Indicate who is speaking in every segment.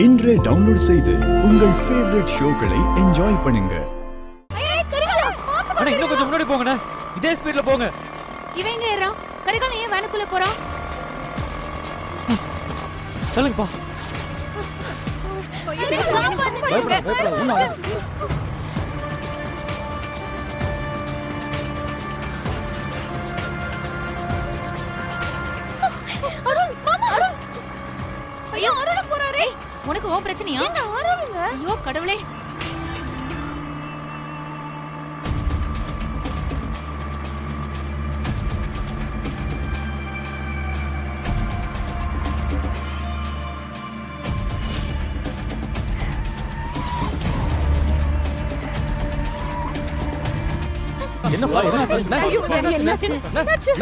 Speaker 1: இன்றே டவுன்லோட் செய்து உங்கள் ஃபேவரட் ஷோக்களை என்ஜாய் பண்ணுங்க.
Speaker 2: அண்ணா இன்னும் கொஞ்சம் முன்னாடி போங்கண்ணா, இதே ஸ்பீட்ல போங்க.
Speaker 3: இவன் எங்க ஏறான்? கரிகாலன் ஏன் வேனுக்குள்ள போறான்?
Speaker 2: சொல்லுங்கப்பா.
Speaker 3: ஐயோ அருண் போறாரே. உனக்கு ஓ பிரச்சனையா? அருணுங்க. ஐயோ கடவுளே.
Speaker 2: என்னப்பா என்னாச்சு?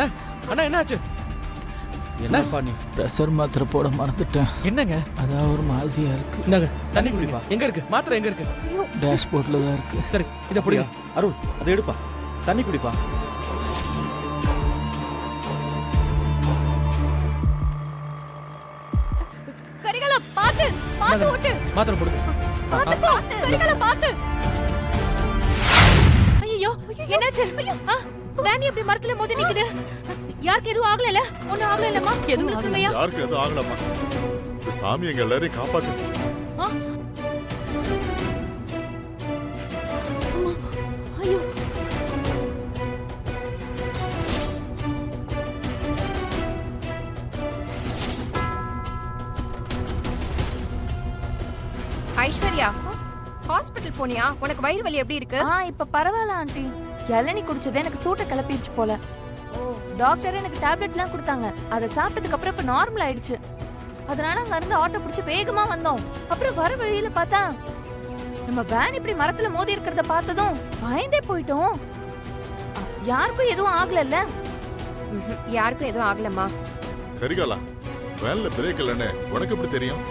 Speaker 2: அண்ணா என்னாச்சு? என்னப்பா நீ?
Speaker 4: பிரஷர் மாத்திரை போட மறந்துட்டேன்.
Speaker 2: என்னங்க?
Speaker 4: அதான் ஒரு மாதிரியா இருக்கு.
Speaker 2: இந்தாங்க தண்ணி குடிப்பா. எங்க இருக்கு மாத்திரை? எங்க இருக்கு?
Speaker 4: டேஷ்போர்ட்ல தான் இருக்கு.
Speaker 2: சரி இத புடிங்க. அருள் அதை எடுப்பா, தண்ணி குடிப்பா.
Speaker 3: கரிகாலா பாத்து பாத்து ஓட்டு.
Speaker 2: மாத்திரை போடுங்க.
Speaker 3: பாத்து பாத்து கரிகாலா பாத்து. ஐயோ என்னாச்சு? வேன் எப்படி மரத்துல மோதி நிக்குது? யாருக்கு எதுவும் ஆகலல? ஒண்ணும் ஆகலலம்மா. எதுவும் ஆகலையா?
Speaker 5: யாருக்கு எதுவும் ஆகலம்மா. இந்த சாமி எங்க எல்லாரையும் காப்பாத்துச்சு.
Speaker 3: ஐயோ
Speaker 6: ஐஸ்வர்யா, ஹாஸ்பிடல் போனியா? உனக்கு வயிறு வலி எப்படி இருக்கு?
Speaker 7: இப்ப பரவாயில்ல ஆண்டி. இளநீ குடிச்சதே எனக்கு சூட்டை கிளப்பிடுச்சு போல. டாக்டர் எனக்கு டேப்லெட்லாம் கொடுத்தாங்க. அதை சாப்பிட்டதுக்கு அப்புறம் இப்ப நார்மல் ஆயிடுச்சு. அதனால அங்க இருந்து ஆட்டோ பிடிச்சு வேகமா வந்தோம். அப்புறம் வர வழியில பார்த்தா நம்ம வேன் இப்படி மரத்துல மோதி இருக்கிறத பார்த்ததும் பயந்தே போயிட்டோம். யாருக்கும் எதுவும் ஆகலல்ல?
Speaker 6: யாருக்கும் எதுவும் ஆகலம்மா.
Speaker 5: கரிகாலா, வேன்ல பிரேக் இல்லன்னு உனக்கு எப்படி தெரியும்?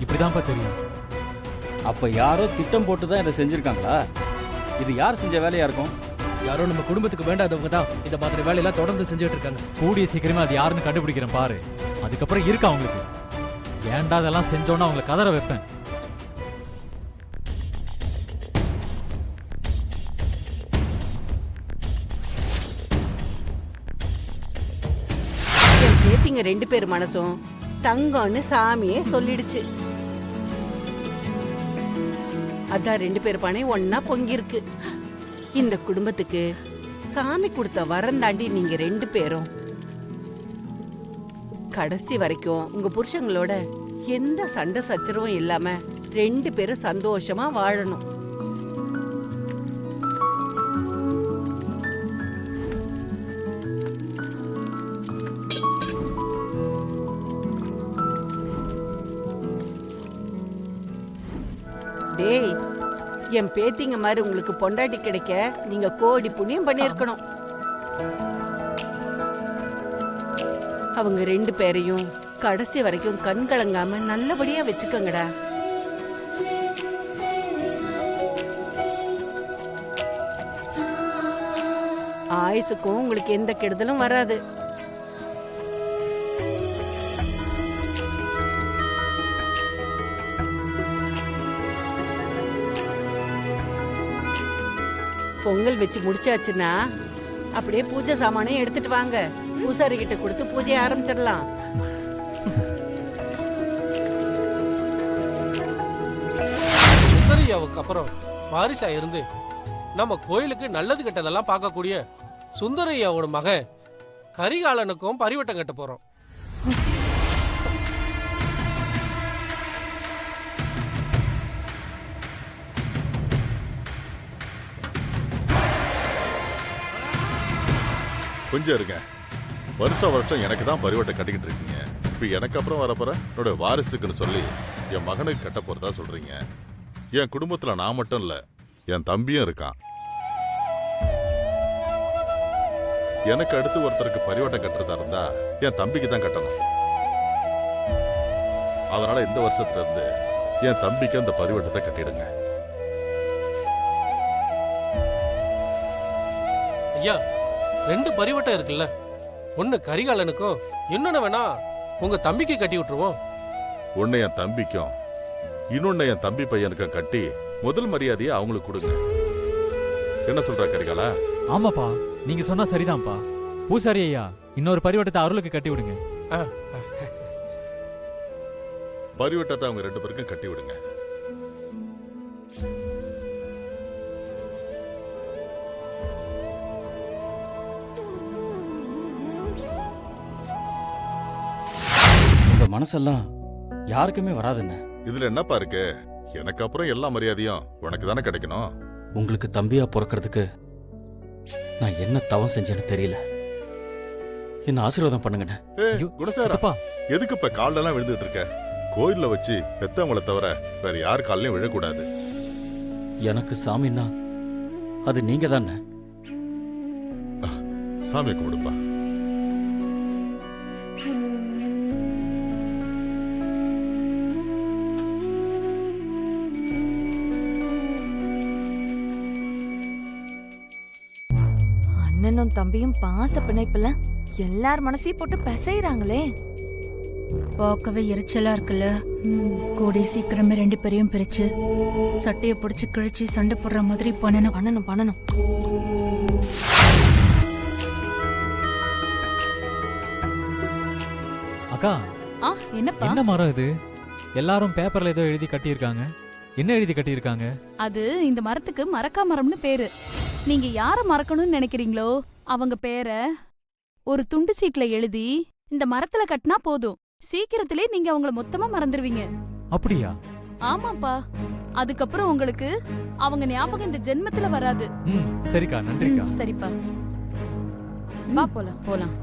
Speaker 2: இப்படிதான்ப்பா தெரியும்.
Speaker 8: அப்ப யாரோ திட்டம் போட்டு தான் இதை செஞ்சிருக்காங்களா? இது யார் செஞ்ச வேலையா இருக்கும்?
Speaker 2: யாரோ நம்ம குடும்பத்துக்கு வேண்டாதவங்க தான் இந்த மாதிரி வேலையெல்லாம் தொடர்ந்து செஞ்சுட்டு இருக்காங்க. கூடிய சீக்கிரமா அது யாருன்னு கண்டுபிடிக்கிறேன் பாரு. அதுக்கப்புறம் இருக்கு அவங்களுக்கு. ஏன்டா அதெல்லாம் செஞ்சோன்னா அவங்களை கதற வைப்பேன்.
Speaker 9: என் பேத்திங்க 2 பேர் மனசும் தங்கம்னு சாமியே சொல்லிடுச்சு. அதான் 2 பேர் பானை ஒன்னா பொங்கிருக்கு. இந்த குடும்பத்துக்கு சாமி கொடுத்த வரம் தாண்டி நீங்க 2 பேரும். கடைசி வரைக்கும் உங்க புருஷங்களோட எந்த சண்டை சச்சரவும் இல்லாம 2 பேரும் சந்தோஷமா வாழணும். டேய், என் பேத்திங்க மாதிரி உங்களுக்கு பொண்டாட்டி கிடைக்க நீங்க கோடி புண்ணியம் பண்ணிருக்கணும். அவங்க 2 பேரையும் கடைசி வரைக்கும் கண் கலங்காம நல்லபடியா வச்சுக்கோங்கடா. ஆயுசுக்கும் உங்களுக்கு எந்த கெடுதலும் வராது. பொங்கல் வச்சு முடிச்சாச்சுன்னா அப்படியே பூஜை சாமானையும் எடுத்துட்டு வாங்க. பூசாரி கிட்ட கொடுத்து பூஜையை ஆரம்பிச்சிடலாம்.
Speaker 10: சுந்தரையாவுக்கு அப்புறம் வாரிசா இருந்து நம்ம கோயிலுக்கு நல்லது கெட்டதெல்லாம் பார்க்கக்கூடிய சுந்தரையாவோட மகன் கரிகாலனுக்கும் பரிவட்டம் கட்ட போறோம்.
Speaker 5: கொஞ்சம் இருங்க. வருஷம் எனக்கு தான் பரிவட்டை கட்டிக்கிட்டு இருக்கீங்க. இப்ப எனக்கு அப்புறம் வரப்போற என்னோட வாரிசுக்குன்னு சொல்லி என் மகனுக்கு கட்ட போறதா சொல்றீங்க. என் குடும்பத்துல நான் மட்டும் இல்ல, என் தம்பியும் இருக்கான். எனக்கு அடுத்து ஒருத்தருக்கு பரிவட்டம் கட்டுறதா இருந்தா என் தம்பிக்கு தான் கட்டணும். அதனால இந்த வருஷத்துல இருந்து என் தம்பிக்கு அந்த பரிவட்டத்தை கட்டிடுங்க.
Speaker 10: ஐயா 2 பரிவட்டம் இருக்குல்ல, ஒன்னு கரிகாலனுக்கும் இன்னொன்னு வேணா உங்க தம்பிக்கு கட்டி விட்டுருவோம்.
Speaker 5: ஒன்னு என் தம்பிக்கும் இன்னொன்னு என் தம்பி பையனுக்கும் கட்டி முதல் மரியாதையை அவங்களுக்கு கொடுங்க. என்ன சொல்ற கரிகாலா?
Speaker 2: ஆமாப்பா, நீங்க சொன்னா சரிதான்ப்பா. பூசாரி ஐயா, இன்னொரு பரிவட்டத்தை அருளுக்கு கட்டி விடுங்க.
Speaker 5: பரிவட்டத்தை அவங்க 2 பேருக்கும் கட்டி விடுங்க.
Speaker 8: உங்க மனசெல்லாம் யாருக்குமே வராதுன்னு.
Speaker 5: இதுல என்னப்பா இருக்கு? எனக்கு அப்புறம் எல்லா மரியாதையும் உனக்கு தானே கிடைக்கணும்.
Speaker 8: உங்களுக்கு தம்பியா பிறக்கிறதுக்கு நான் என்ன தவம் செஞ்சேன்னு தெரியல. என்ன ஆசீர்வாதம் பண்ணுங்கண்ணே.
Speaker 2: ஐயோ,
Speaker 5: குணசாரா,
Speaker 2: சித்தப்பா.
Speaker 5: எதுக்கு இப்ப காலெல்லாம் விழுந்துட்டு இருக்க? கோயில்ல வச்சு பெத்தவங்களை தவிர வேற யார் காலையும் விழக்கூடாது.
Speaker 8: எனக்கு சாமின்னா அது நீங்க தானே.
Speaker 5: சாமி கும்பிடுப்பா.
Speaker 7: அண்ணனும் தம்பியும் பாச பிணைப்புல எல்லார் மனசையும் போட்டு பிசைறாங்களே.
Speaker 3: பார்க்கவே எரிச்சலா இருக்குல்ல. கூடிய சீக்கிரமே 2 பேரையும் பிரிச்சு சட்டையை பிடிச்சு கிழிச்சு சண்டை போடுற மாதிரி பண்ணணும்
Speaker 7: பண்ணணும் பண்ணணும்.
Speaker 2: அக்கா,
Speaker 3: என்னப்பா?
Speaker 2: என்ன மரம் இது? எல்லாரும் பேப்பர்ல ஏதோ எழுதி கட்டியிருக்காங்க. என்ன எழுதி கட்டியிருக்காங்க?
Speaker 3: அது இந்த மரத்துக்கு மரக்கா மரம்னு பேரு. நீங்க யார மறக்கணும்னு நினைக்கிறீங்களோ அவங்க பேரை ஒரு துண்டு சீட்ல எழுதி இந்த மரத்துல கட்டினா போதும். சீக்கிரத்திலே நீங்க அவங்கள மொத்தமா மறந்துடுவீங்க.
Speaker 2: அப்படியா?
Speaker 3: ஆமாப்பா. அதுக்கப்புறம் உங்களுக்கு அவங்க ஞாபகம் இந்த ஜென்மத்துல வராது.
Speaker 2: சரிக்கா, நன்றிக்கா.
Speaker 3: சரிப்பா, வா போலாம்.